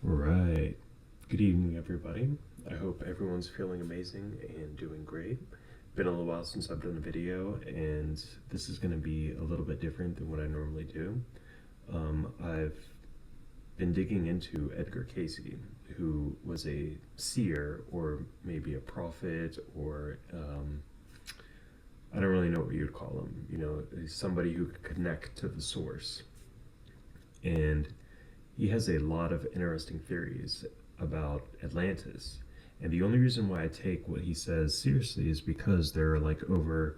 Right. Good evening, everybody. I hope everyone's feeling amazing and doing great. Been a little while since I've done a video, and this is going to be a little bit different than what I normally do. I've been digging into Edgar Cayce, who was a seer, or maybe a prophet, or I don't really know what you'd call him. He's somebody who could connect to the source. And he has a lot of interesting theories about Atlantis. And the only reason why I take what he says seriously is because there are like over,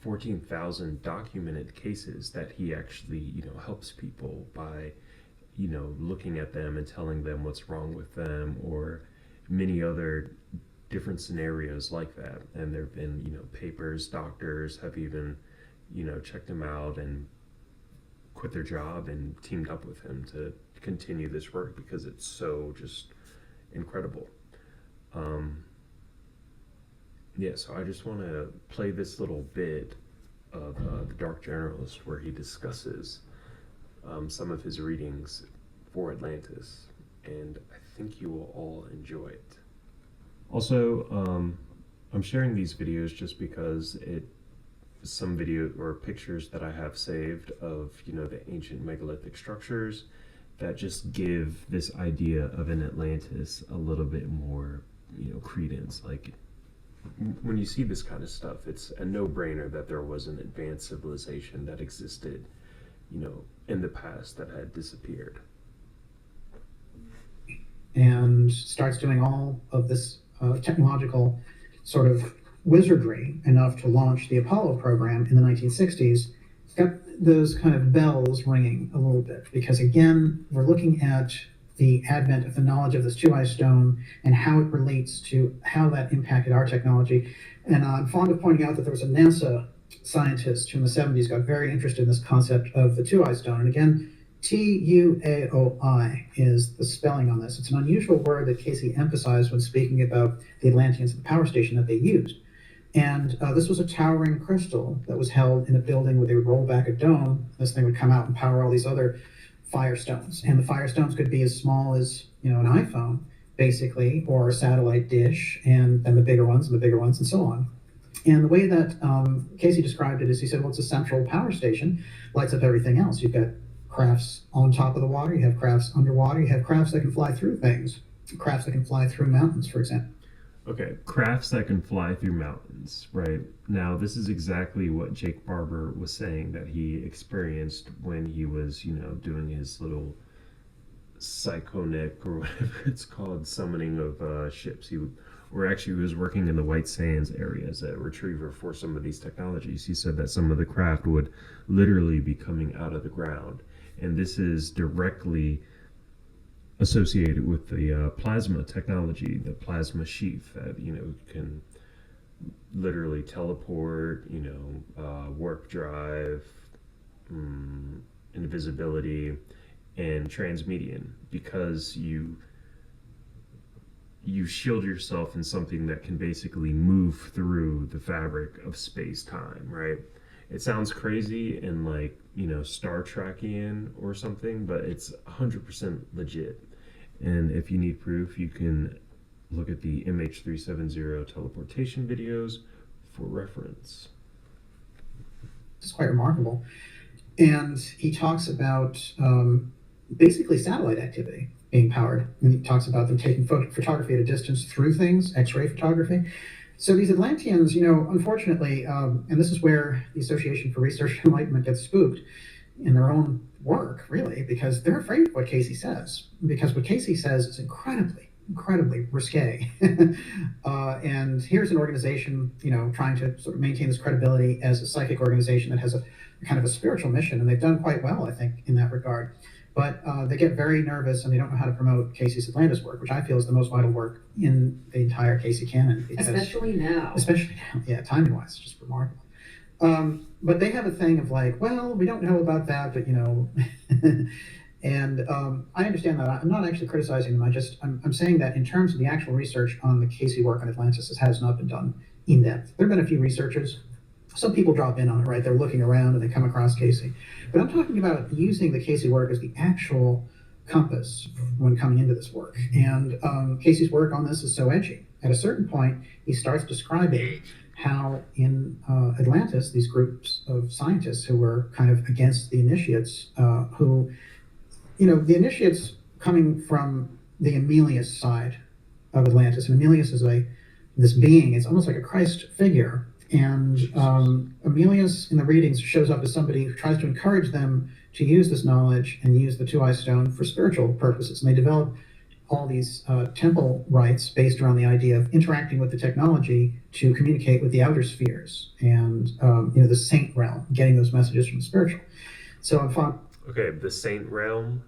14,000 documented cases that he actually, helps people by, looking at them and telling them what's wrong with them, or many other different scenarios like that. And there have been, papers, doctors have even, checked him out and quit their job and teamed up with him to continue this work because it's so just incredible. Um, so I just want to play this little bit of The Dark Generalist where he discusses some of his readings for Atlantis, and I think you will all enjoy it. Also, I'm sharing these videos just because some video or pictures that I have saved of the ancient megalithic structures that just give this idea of an Atlantis a little bit more credence. Like when you see this kind of stuff, it's a no-brainer that there was an advanced civilization that existed in the past that had disappeared. And starts doing all of this technological sort of wizardry enough to launch the Apollo program in the 1960s. It's got those kind of bells ringing a little bit because, again, we're looking at the advent of the knowledge of this two-eyed stone and how it relates to how that impacted our technology. And I'm fond of pointing out that there was a NASA scientist who in the 70s got very interested in this concept of the two-eyed stone. And again, Tuaoi is the spelling on this. It's an unusual word that Cayce emphasized when speaking about the Atlanteans and the power station that they used. And this was a towering crystal that was held in a building where they would roll back a dome. This thing would come out and power all these other firestones. And the firestones could be as small as, an iPhone, basically, or a satellite dish, and then the bigger ones, and so on. And the way that Cayce described it is he said, well, it's a central power station, lights up everything else. You've got crafts on top of the water, you have crafts underwater, you have crafts that can fly through things, crafts that can fly through mountains, for example. Okay, crafts that can fly through mountains, right? Now, this is exactly what Jake Barber was saying that he experienced when he was, doing his little psychonic or whatever it's called, summoning of ships. He was working in the White Sands area as a retriever for some of these technologies. He said that some of the craft would literally be coming out of the ground. And this is directly associated with the plasma technology, the plasma sheath that can literally teleport, warp drive, invisibility, and transmedian, because you shield yourself in something that can basically move through the fabric of space-time, right? It sounds crazy and like, Star Trekian or something, but it's 100% legit. And if you need proof, you can look at the MH370 teleportation videos for reference. It's quite remarkable. And he talks about basically satellite activity being powered. And he talks about them taking photography at a distance through things, X-ray photography. So these Atlanteans, unfortunately, and this is where the Association for Research and Enlightenment gets spooked in their own work, really, because they're afraid of what Cayce says. Because what Cayce says is incredibly risque. And here's an organization, trying to sort of maintain this credibility as a psychic organization that has a kind of a spiritual mission, and they've done quite well, I think, in that regard. But they get very nervous and they don't know how to promote Cayce's Atlantis work, which I feel is the most vital work in the entire Cayce canon. Especially now, yeah, timing-wise, it's just remarkable. But they have a thing of like, well, we don't know about that, but and I understand that. I'm not actually criticizing them. I'm saying that in terms of the actual research on the Cayce work on Atlantis, this has not been done in depth. There have been a few researchers. Some people drop in on it, right? They're looking around and they come across Cayce. But I'm talking about using the Cayce work as the actual compass when coming into this work. And Cayce's work on this is so edgy. At a certain point, he starts describing how in Atlantis, these groups of scientists who were kind of against the initiates, who, the initiates coming from the Emilius side of Atlantis. And Emilius is this being, it's almost like a Christ figure. And Emilius in the readings shows up as somebody who tries to encourage them to use this knowledge and use the two-eye stone for spiritual purposes. And they develop all these temple rites based around the idea of interacting with the technology to communicate with the outer spheres and the saint realm, getting those messages from the spiritual. So I thought, okay, the saint realm,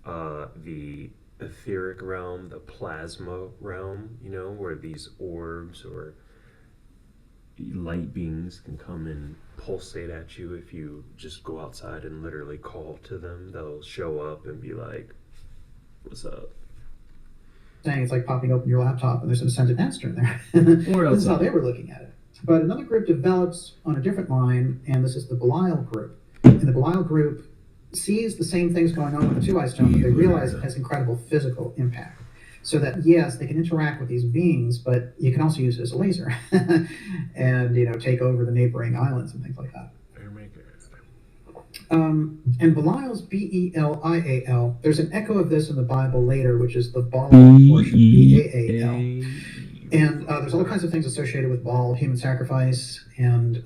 the etheric realm, the plasma realm, where these orbs or light beings can come and pulsate at you. If you just go outside and literally call to them, they'll show up and be like, what's up? Saying it's like popping open your laptop and there's an ascended master in there. Or this is how they were looking at it. But another group develops on a different line, and this is the Belial group. And the Belial group sees the same things going on with the two-eye stone, but they realize it has incredible physical impact. So that, yes, they can interact with these beings, but you can also use it as a laser and, take over the neighboring islands and things like that. And Belial's Belial, there's an echo of this in the Bible later, which is the Baal worship, Baal. And there's all kinds of things associated with Baal, human sacrifice, and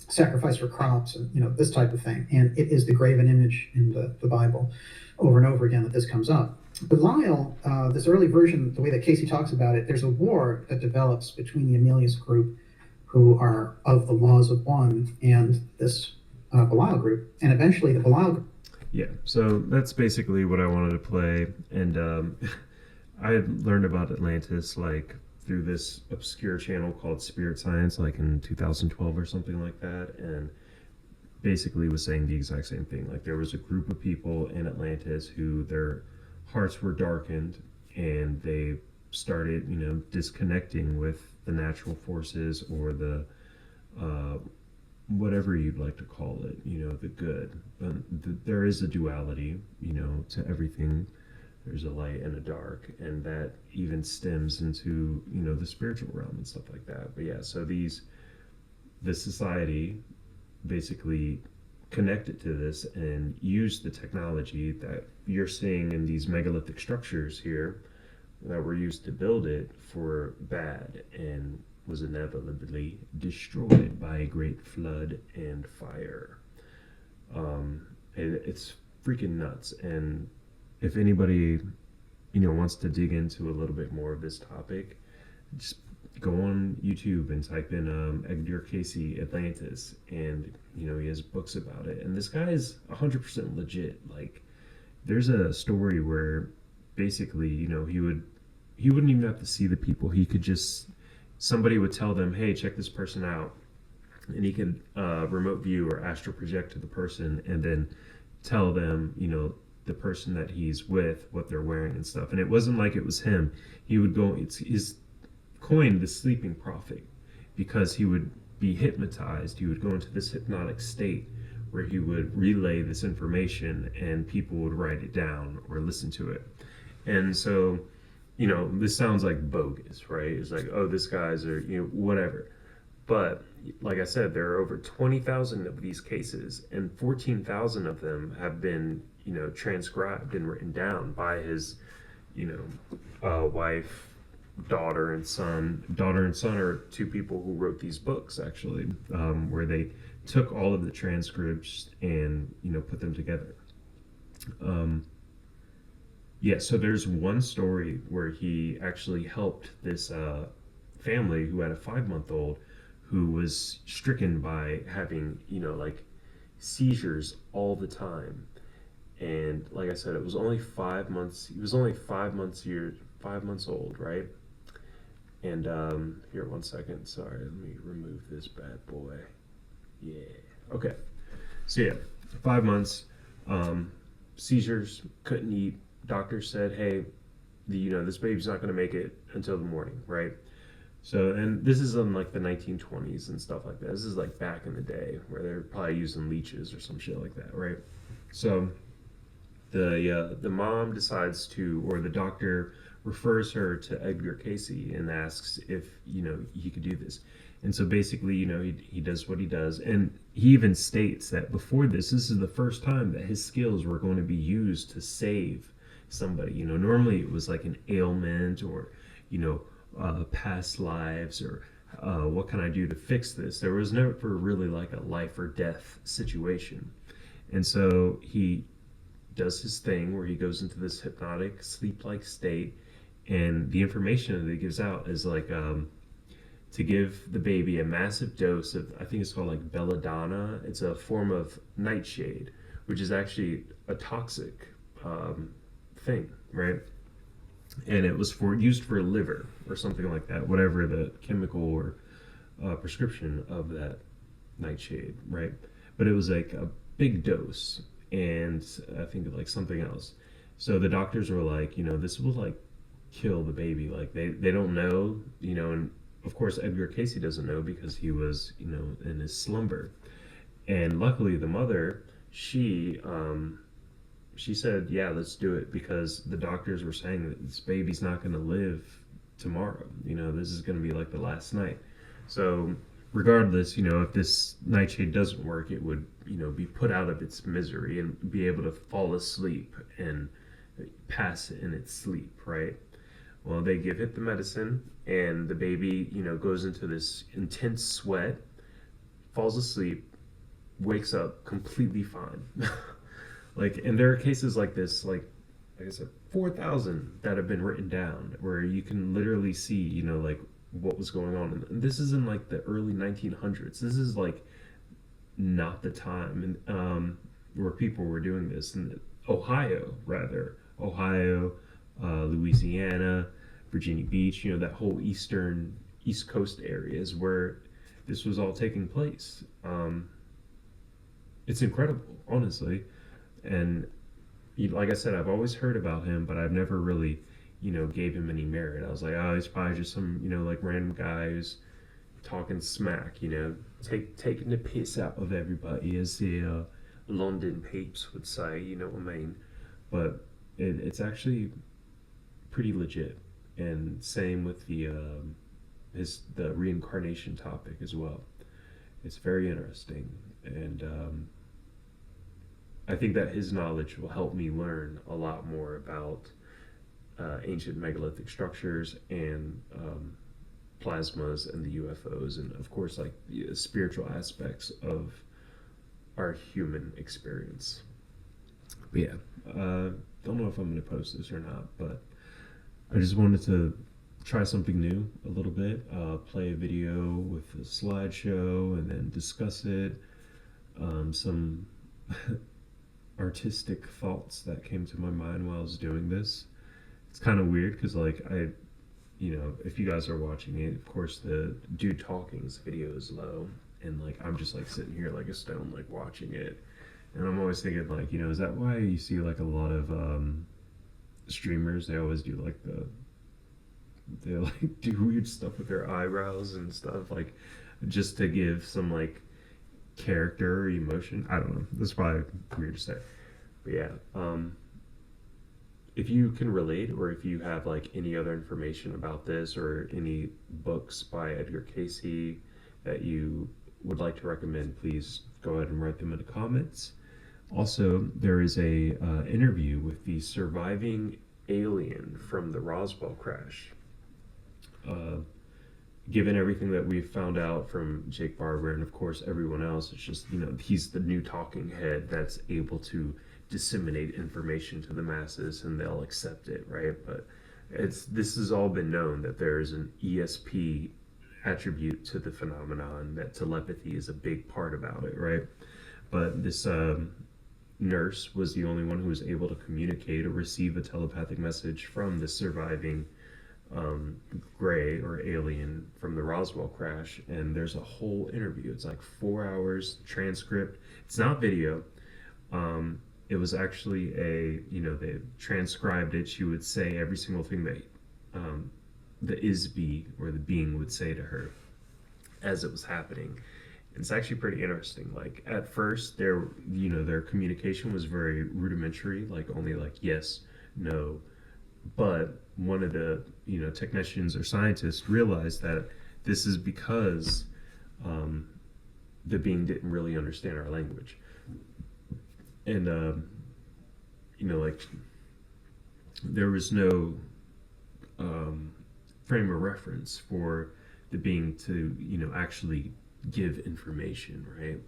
sacrifice for crops, and this type of thing. And it is the graven image in the Bible over and over again that this comes up. Belial, this early version, the way that Cayce talks about it, there's a war that develops between the Emilius group, who are of the laws of one, and this Belial group, and eventually the Belial group. Yeah, so that's basically what I wanted to play, and I had learned about Atlantis through this obscure channel called Spirit Science, in 2012 or something like that, and basically was saying the exact same thing. There was a group of people in Atlantis who their hearts were darkened, and they started, disconnecting with the natural forces or the whatever you'd like to call it, the good. There is a duality, to everything. There's a light and a dark, and that even stems into, the spiritual realm and stuff like that. But yeah, so this society basically connected to this and used the technology that you're seeing in these megalithic structures here that were used to build it for bad, and was inevitably destroyed by a great flood and fire. It's freaking nuts. And if anybody, wants to dig into a little bit more of this topic, just go on YouTube and type in Edgar Cayce Atlantis, and he has books about it. And this guy is 100% legit. There's a story where basically, he wouldn't even have to see the people. He could just, somebody would tell them, hey, check this person out, and he could remote view or astral project to the person, and then tell them, the person that he's with, what they're wearing and stuff. And it wasn't like it was him. He would go, he's coined the sleeping prophet, because he would be hypnotized. He would go into this hypnotic state where he would relay this information, and people would write it down or listen to it. And so, this sounds like bogus, right? It's like, oh, this guy's are, whatever. But like I said, there are over 20,000 of these cases, and 14,000 of them have been, transcribed and written down by his, wife, daughter and son. Daughter and son are two people who wrote these books, actually, where they took all of the transcripts and, put them together. Yeah, so there's one story where he actually helped this family who had a 5-month-old who was stricken by having, seizures all the time. And like I said, it was only 5 months. He was only 5 months old, right? And here, 1 second. Sorry, let me remove this bad boy. Yeah. Okay. So yeah, 5 months. Seizures, couldn't eat. Doctor said, hey, this baby's not going to make it until the morning, right? So, and this is in the 1920s and stuff like that. This is back in the day where they're probably using leeches or some shit like that, right? So The mom decides to, or the doctor refers her to Edgar Cayce and asks if he could do this. And so basically, he does what he does, and he even states that before this is the first time that his skills were going to be used to save somebody. Normally it was like an ailment or past lives or what can I do to fix this. There was never really like a life or death situation. And so he does his thing where he goes into this hypnotic sleep-like state, and the information that he gives out is like to give the baby a massive dose of, I think it's called like belladonna. It's a form of nightshade, which is actually a toxic thing, right? And it was used for liver or something like that, whatever the chemical or prescription of that nightshade, right? But it was like a big dose, and I think like something else. So the doctors were like, this will like kill the baby. Like they don't know, and of course Edgar Cayce doesn't know because he was, in his slumber. And luckily the mother, she said, yeah, let's do it, because the doctors were saying that this baby's not going to live tomorrow. This is going to be like the last night. So regardless, if this nightshade doesn't work, it would, be put out of its misery and be able to fall asleep and pass in its sleep, right? Well, they give it the medicine, and the baby, goes into this intense sweat, falls asleep, wakes up completely fine. And there are cases like this, like I said, 4,000 that have been written down, where you can literally see, like what was going on. And this is in like the early 1900s. This is like not the time where people were doing this. In Ohio, Louisiana, Virginia Beach, that whole East Coast areas where this was all taking place. It's incredible, honestly. And like I said, I've always heard about him, but I've never really, gave him any merit. I was like, oh, he's probably just some, like random guy who's talking smack, taking the piss out of everybody, as the London papes would say, what I mean? But it's actually pretty legit. And same with the reincarnation topic as well. It's very interesting, and I think that his knowledge will help me learn a lot more about ancient megalithic structures and plasmas and the UFOs, and of course like the spiritual aspects of our human experience. But yeah, don't know if I'm going to post this or not, but I just wanted to try something new a little bit, play a video with a slideshow and then discuss it, some artistic thoughts that came to my mind while I was doing this. It's kind of weird because like if you guys are watching it, of course the dude talking's video is low, and like I'm just like sitting here like a stone like watching it, and I'm always thinking like, is that why you see like a lot of streamers, they always do like they like do weird stuff with their eyebrows and stuff, like just to give some like character or emotion. I don't know, that's probably weird to say, but yeah, if you can relate, or if you have like any other information about this or any books by Edgar Cayce that you would like to recommend, please go ahead and write them in the comments. Also, there is a interview with the surviving alien from the Roswell crash. Given everything that we've found out from Jake Barber and of course everyone else, it's just, he's the new talking head that's able to disseminate information to the masses and they'll accept it, right? But this has all been known, that there is an ESP attribute to the phenomenon, that telepathy is a big part about it, right? But this nurse was the only one who was able to communicate or receive a telepathic message from the surviving gray or alien from the Roswell crash. And there's a whole interview. It's like 4 hours transcript. It's not video. It was actually they transcribed it. She would say every single thing that the ISB or the being would say to her as it was happening. It's actually pretty interesting. Like at first, their communication was very rudimentary, like only like yes, no. But one of the technicians or scientists realized that this is because um, the being didn't really understand our language, and like there was no um, frame of reference for the being to actually give information, right?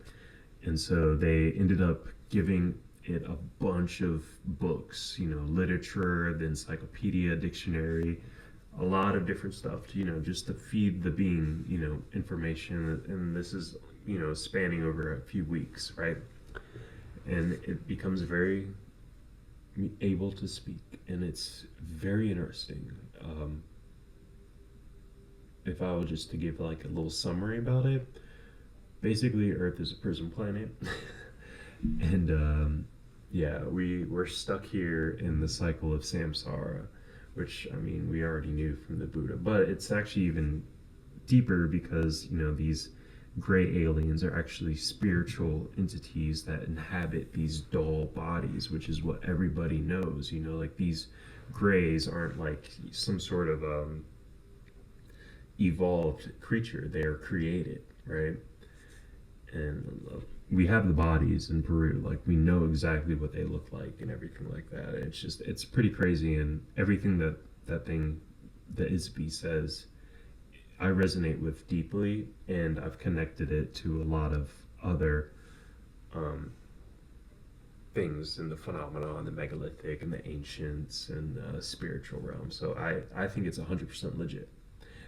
And so they ended up giving it a bunch of books, literature, the encyclopedia, dictionary, a lot of different stuff, just to feed the being, information. And this is, spanning over a few weeks, right? And it becomes very able to speak, and it's very interesting. If I were just to give like a little summary about it, basically Earth is a prison planet. And yeah, we're stuck here in the cycle of samsara, which I mean we already knew from the Buddha, but it's actually even deeper because these gray aliens are actually spiritual entities that inhabit these dull bodies, which is what everybody knows. Like these grays aren't like some sort of evolved creature; they are created, right? And we have the bodies in Peru. Like we know exactly what they look like and everything like that. It's pretty crazy, and everything that thing that Isby says, I resonate with deeply, and I've connected it to a lot of other um, things in the phenomenon, the megalithic and the ancients and the spiritual realm. So I think it's 100% legit.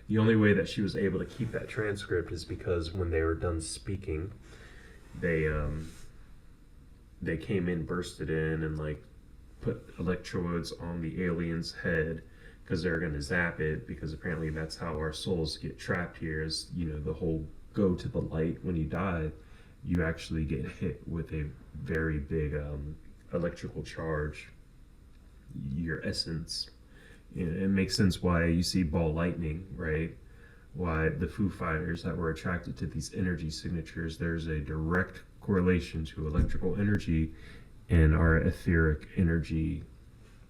The only way that she was able to keep that transcript is because when they were done speaking, they they came in, bursted in, and like put electrodes on the alien's head because they're gonna zap it. Because apparently that's how our souls get trapped here. Is the whole go to the light when you die, you actually get hit with a very big electrical charge. Your essence. It makes sense why you see ball lightning, right? Why the Foo Fighters that were attracted to these energy signatures, there's a direct correlation to electrical energy and our etheric energy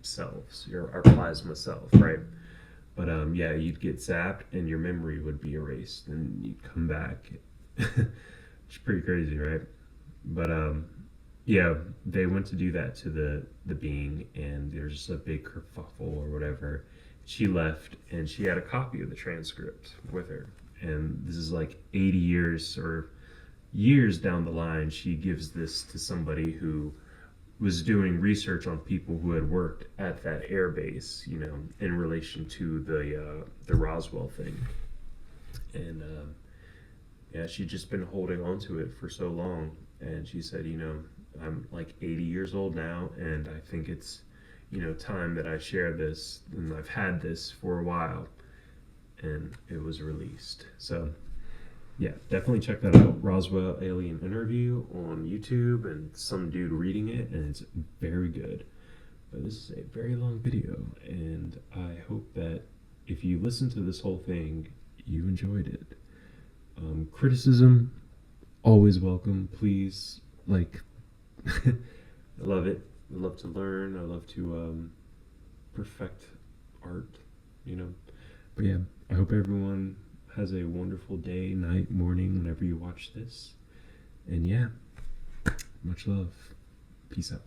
selves, our plasma self, right? But yeah, you'd get zapped and your memory would be erased and you'd come back. It's pretty crazy, right? But yeah, they went to do that to the being, and there's a big kerfuffle or whatever. She left, and she had a copy of the transcript with her. And this is like 80 years or years down the line. She gives this to somebody who was doing research on people who had worked at that air base, in relation to the Roswell thing. And yeah, she'd just been holding on to it for so long, and she said, I'm like 80 years old now, and I think it's, time that I share this, and I've had this for a while, and it was released. So, yeah, definitely check that out. Roswell Alien Interview on YouTube, and some dude reading it, and it's very good. But this is a very long video, and I hope that if you listen to this whole thing, you enjoyed it. Criticism, always welcome. Please, like, I love it. I love to learn. I love to perfect art, But yeah, I hope everyone has a wonderful day, night, morning, whenever you watch this. And yeah, much love. Peace out.